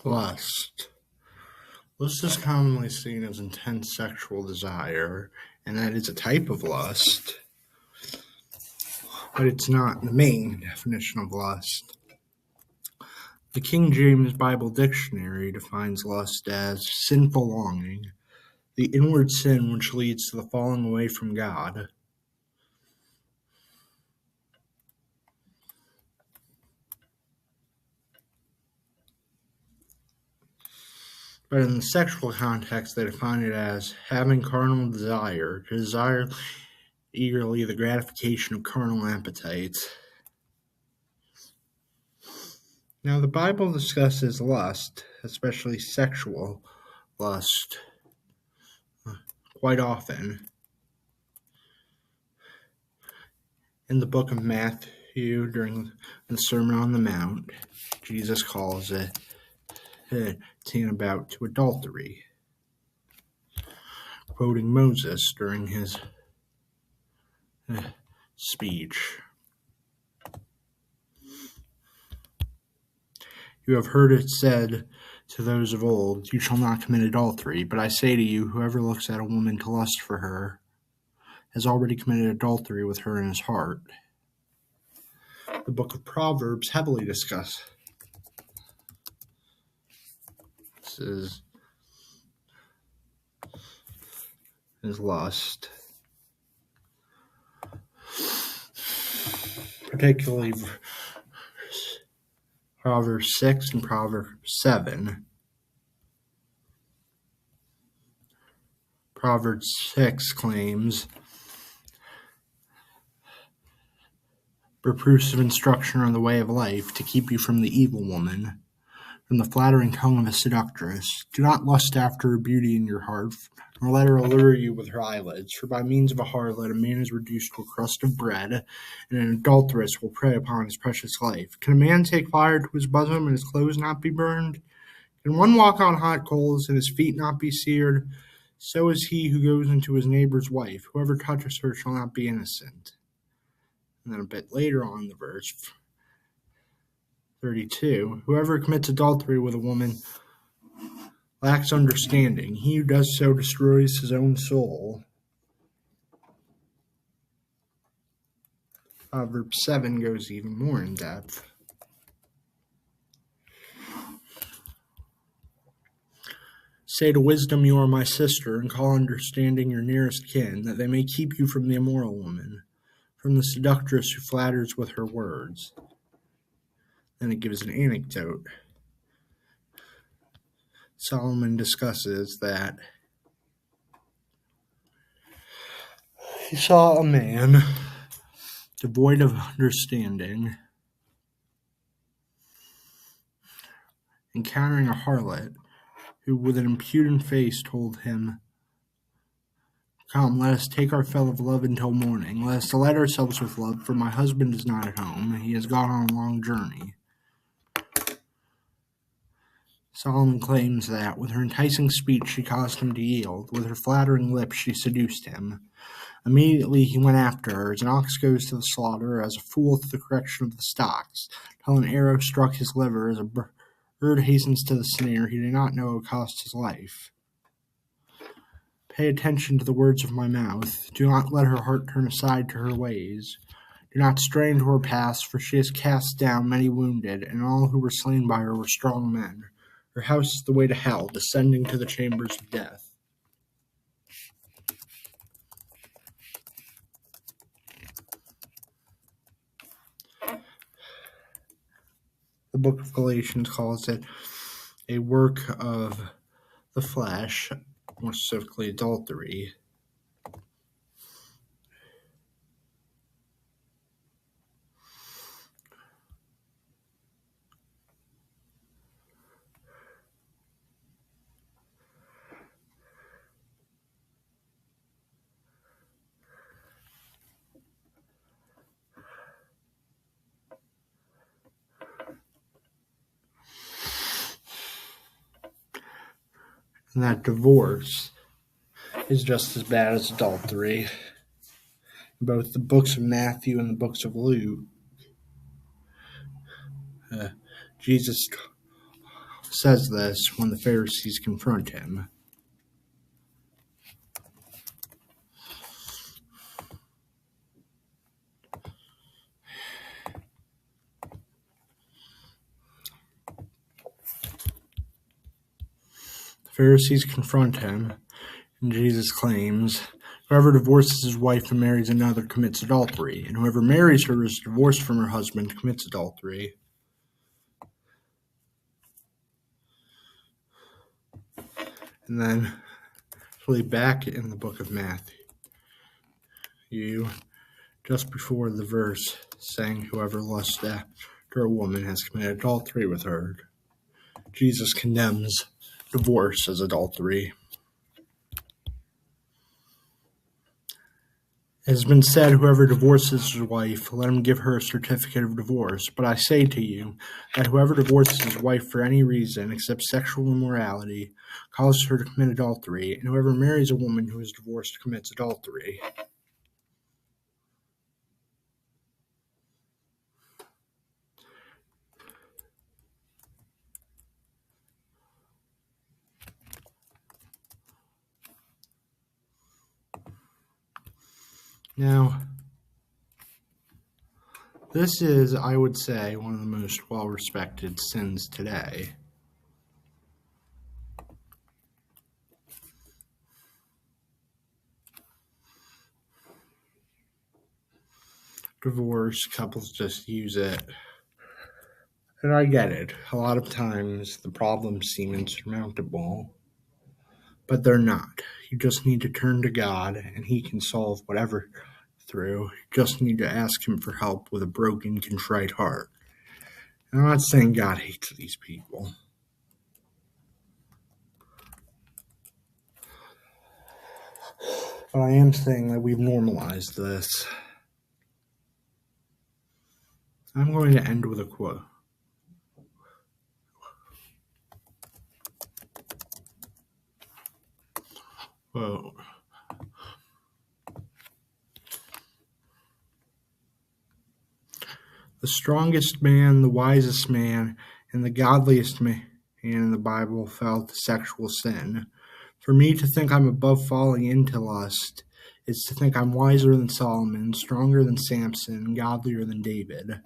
Lust. Lust is commonly seen as intense sexual desire, and that is a type of lust, but it's not the main definition of lust. The King James Bible Dictionary defines lust as sinful longing, the inward sin which leads to the falling away from God. But in the sexual context, they define it as having carnal desire, to desire eagerly the gratification of carnal appetites. Now, the Bible discusses lust, especially sexual lust, quite often. In the book of Matthew, during the Sermon on the Mount, Jesus calls it about to adultery, quoting Moses during his speech. You have heard it said to those of old, you shall not commit adultery. But I say to you, whoever looks at a woman to lust for her has already committed adultery with her in his heart. The book of Proverbs heavily discusses lust, particularly Proverbs 6 and Proverbs 7. Proverbs 6 claims, reproofs of instruction are the way of life, to keep you from the evil woman, from the flattering tongue of a seductress. Do not lust after her beauty in your heart, nor let her allure you with her eyelids. For by means of a harlot a man is reduced to a crust of bread, and an adulteress will prey upon his precious life. Can a man take fire to his bosom and his clothes not be burned? Can one walk on hot coals and his feet not be seared? So is he who goes into his neighbor's wife. Whoever touches her shall not be innocent. And then a bit later on in the verse, 32, whoever commits adultery with a woman lacks understanding. He who does so destroys his own soul. Proverbs 7 goes even more in depth. Say to wisdom, you are my sister, and call understanding your nearest kin, that they may keep you from the immoral woman, from the seductress who flatters with her words. Then it gives an anecdote. Solomon discusses that he saw a man devoid of understanding encountering a harlot who with an impudent face told him, come, let us take our fill of love until morning. Let us delight ourselves with love, for my husband is not at home. He has gone on a long journey. Solomon claims that with her enticing speech she caused him to yield. With her flattering lips she seduced him. Immediately he went after her, as an ox goes to the slaughter, as a fool to the correction of the stocks, till an arrow struck his liver, as a bird hastens to the snare. He did not know it cost his life. Pay attention to the words of my mouth. Do not let her heart turn aside to her ways. Do not stray into her paths, for she has cast down many wounded, and all who were slain by her were strong men. Her house is the way to hell, descending to the chambers of death. The book of Galatians calls it a work of the flesh, more specifically adultery. And that divorce is just as bad as adultery. Both the books of Matthew and the books of Luke, Jesus says this when the Pharisees confront him. The Pharisees confront him, and Jesus claims, "Whoever divorces his wife and marries another commits adultery, and whoever marries her is divorced from her husband commits adultery." And then, really back in the book of Matthew, just before the verse saying, "Whoever lusts after a woman has committed adultery with her," Jesus condemns divorce as adultery. It has been said, "Whoever divorces his wife, let him give her a certificate of divorce. But I say to you that whoever divorces his wife for any reason except sexual immorality causes her to commit adultery, and whoever marries a woman who is divorced commits adultery." Now, this is, I would say, one of the most well-respected sins today. Divorce, couples just use it. And I get it. A lot of times the problems seem insurmountable, but they're not. You just need to turn to God, and He can solve whatever through. You just need to ask Him for help with a broken, contrite heart. And I'm not saying God hates these people. But I am saying that we've normalized this. I'm going to end with a quote. Quote. "The strongest man, the wisest man, and the godliest man in the Bible fell to sexual sin. For me to think I'm above falling into lust is to think I'm wiser than Solomon, stronger than Samson, and godlier than David.